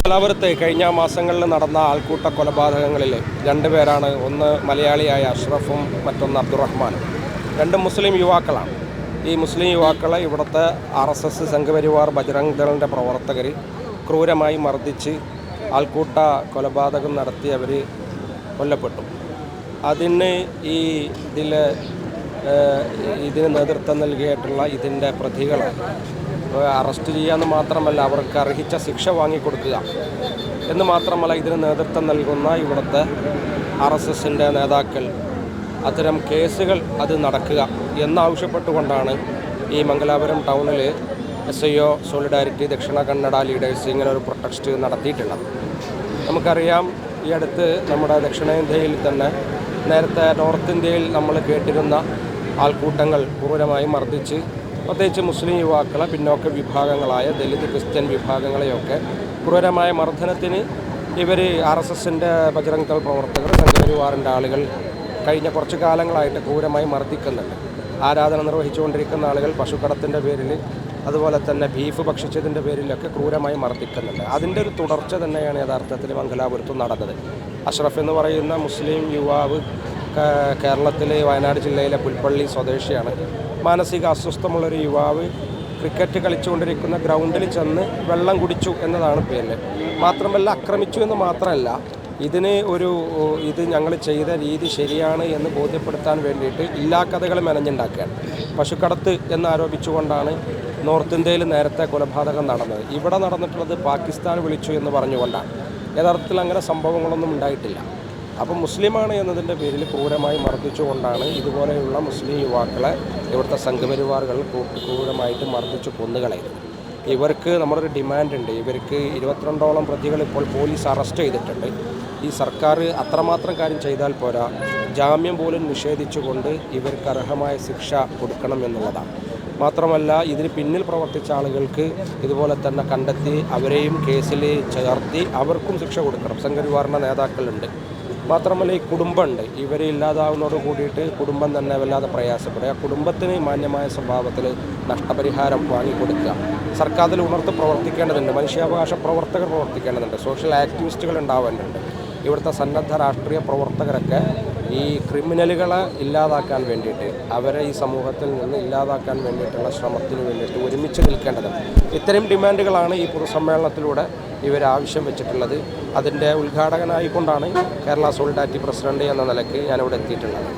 മംഗലാപുരത്ത് കഴിഞ്ഞ മാസങ്ങളിൽ നടന്ന ആൾക്കൂട്ട കൊലപാതകങ്ങളിൽ രണ്ടുപേരാണ്. ഒന്ന് മലയാളിയായ അഷ്റഫും മറ്റൊന്ന് അബ്ദുറഹ്മാനും. രണ്ട് മുസ്ലിം യുവാക്കളാണ്. ഈ മുസ്ലിം യുവാക്കളെ ഇവിടുത്തെ RSS സംഘപരിവാർ ബജ്റംഗ് ദളിൻ്റെ പ്രവർത്തകർ ക്രൂരമായി മർദ്ദിച്ച് ആൾക്കൂട്ട കൊലപാതകം നടത്തി അവർ കൊല്ലപ്പെട്ടു. അതിന് ഇതിന് നേതൃത്വം നൽകിയിട്ടുള്ള ഇതിൻ്റെ പ്രതികളെ അറസ്റ്റ് ചെയ്യാമെന്ന് മാത്രമല്ല, അവർക്ക് അർഹിച്ച ശിക്ഷ വാങ്ങിക്കൊടുക്കുക എന്ന് മാത്രമല്ല, ഇതിന് നേതൃത്വം നൽകുന്ന ഇവിടുത്തെ RSSൻ്റെ നേതാക്കൾ അത്തരം കേസുകൾ അത് നടക്കുക എന്നാവശ്യപ്പെട്ടുകൊണ്ടാണ് ഈ മംഗലാപുരം ടൗണിൽ SIO solidarity Dakshina Kannada leaders ഇങ്ങനെ ഒരു പ്രൊട്ടസ്റ്റ് നടത്തിയിട്ടുള്ളത്. നമുക്കറിയാം, ഈ അടുത്ത് നമ്മുടെ ദക്ഷിണേന്ത്യയിൽ തന്നെ നേരത്തെ നോർത്ത് ഇന്ത്യയിൽ നമ്മൾ കേട്ടിരുന്ന ആൾക്കൂട്ടങ്ങൾ ക്രൂരമായി മർദ്ദിച്ച് പ്രത്യേകിച്ച് മുസ്ലിം യുവാക്കളെ, പിന്നോക്ക വിഭാഗങ്ങളായ ദലിത് ക്രിസ്ത്യൻ വിഭാഗങ്ങളെയൊക്കെ ക്രൂരമായ മർദ്ദനത്തിന് ഇവർ RSSൻ്റെ ബജ്റംഗ് ദൾ പ്രവർത്തകർ, സംഘപരിവാറിൻ്റെ ആളുകൾ കഴിഞ്ഞ കുറച്ച് കാലങ്ങളായിട്ട് ക്രൂരമായി മർദ്ദിക്കുന്നുണ്ട്. ആരാധന നിർവഹിച്ചുകൊണ്ടിരിക്കുന്ന ആളുകൾ പശുക്കടത്തിൻ്റെ പേരിൽ, അതുപോലെ തന്നെ ബീഫ് ഭക്ഷിച്ചതിൻ്റെ പേരിലൊക്കെ ക്രൂരമായി മർദ്ദിക്കുന്നുണ്ട്. അതിൻ്റെ ഒരു തുടർച്ച തന്നെയാണ് യഥാർത്ഥത്തിൽ മംഗലാപുരത്ത് നടന്നത്. അഷ്റഫ് എന്ന് പറയുന്ന മുസ്ലിം യുവാവ് കേരളത്തിലെ വയനാട് ജില്ലയിലെ പുൽപ്പള്ളി സ്വദേശിയാണ്. മാനസിക അസ്വസ്ഥമുള്ളൊരു യുവാവ് ക്രിക്കറ്റ് കളിച്ചുകൊണ്ടിരിക്കുന്ന ഗ്രൗണ്ടിൽ ചെന്ന് വെള്ളം കുടിച്ചു എന്നതാണ് പേര്. മാത്രമല്ല, ആക്രമിച്ചു എന്ന് മാത്രമല്ല, ഇത് ഞങ്ങൾ ചെയ്ത രീതി ശരിയാണ് എന്ന് ബോധ്യപ്പെടുത്താൻ വേണ്ടിയിട്ട് ഇല്ലാ കഥകൾ മെനഞ്ഞുണ്ടാക്കുകയാണ്. പശുക്കടത്ത് എന്നാരോപിച്ചുകൊണ്ടാണ് നോർത്ത് ഇന്ത്യയിൽ നേരത്തെ കൊലപാതകം നടന്നത്. ഇവിടെ നടന്നിട്ടുള്ളത് പാകിസ്ഥാൻ വിളിച്ചു എന്ന് പറഞ്ഞുകൊണ്ടാണ്. യഥാർത്ഥത്തിൽ അങ്ങനെ സംഭവങ്ങളൊന്നും ഉണ്ടായിട്ടില്ല. അപ്പം മുസ്ലിമാണ് എന്നതിൻ്റെ പേരിൽ ക്രൂരമായി മർദ്ദിച്ചുകൊണ്ടാണ് ഇതുപോലെയുള്ള മുസ്ലിം യുവാക്കളെ ഇവിടുത്തെ സംഘപരിവാറുകൾ ക്രൂരമായിട്ട് മർദ്ദിച്ചു കൊന്നുകളയുന്നത്. ഇവർക്ക് നമ്മളൊരു ഡിമാൻഡുണ്ട്. ഇവർക്ക് 22ഓളം പ്രതികൾ ഇപ്പോൾ പോലീസ് അറസ്റ്റ് ചെയ്തിട്ടുണ്ട്. ഈ സർക്കാർ അത്രമാത്രം കാര്യം ചെയ്താൽ പോരാ, ജാമ്യം പോലും നിഷേധിച്ചുകൊണ്ട് ഇവർക്ക് അർഹമായ ശിക്ഷ കൊടുക്കണം എന്നുള്ളതാണ്. മാത്രമല്ല, ഇതിന് പിന്നിൽ പ്രവർത്തിച്ച ആളുകൾക്ക് ഇതുപോലെ തന്നെ കണ്ടെത്തി അവരെയും കേസിൽ ചേർത്തി അവർക്കും ശിക്ഷ കൊടുക്കണം. സംഘപരിവാറിൻ്റെ നേതാക്കളുണ്ട്. മാത്രമല്ല, ഈ കുടുംബമുണ്ട്. ഇവർ ഇല്ലാതാവുന്നതോട് കൂടിയിട്ട് കുടുംബം തന്നെ വല്ലാതെ പ്രയാസപ്പെടുക. ആ കുടുംബത്തിന് മാന്യമായ സ്വഭാവത്തിൽ നഷ്ടപരിഹാരം വാങ്ങിക്കൊടുക്കുക. സർക്കാർ അതിൽ ഉണർത്ത് പ്രവർത്തിക്കേണ്ടതുണ്ട്. മനുഷ്യാവകാശ പ്രവർത്തകർ പ്രവർത്തിക്കേണ്ടതുണ്ട്. സോഷ്യൽ ആക്ടിവിസ്റ്റുകൾ ഉണ്ടാവേണ്ടതുണ്ട്. ഇവിടുത്തെ സന്നദ്ധ രാഷ്ട്രീയ പ്രവർത്തകരൊക്കെ ഈ ക്രിമിനലുകളെ ഇല്ലാതാക്കാൻ വേണ്ടിയിട്ട്, അവരെ ഈ സമൂഹത്തിൽ നിന്ന് ഇല്ലാതാക്കാൻ വേണ്ടിയിട്ടുള്ള ശ്രമത്തിന് വേണ്ടിയിട്ട് ഒരുമിച്ച് നിൽക്കേണ്ടതുണ്ട്. ഇത്തരം ഡിമാൻഡുകളാണ് ഈ പൊതുസമ്മേളനത്തിലൂടെ ഇവർ ആവശ്യം വെച്ചിട്ടുള്ളത്. അതിൻ്റെ ഉദ്ഘാടകനായിക്കൊണ്ടാണ് കേരള സോളിഡാരിറ്റി പ്രസിഡന്റ് എന്ന നിലയ്ക്ക് ഞാനിവിടെ എത്തിയിട്ടുള്ളത്.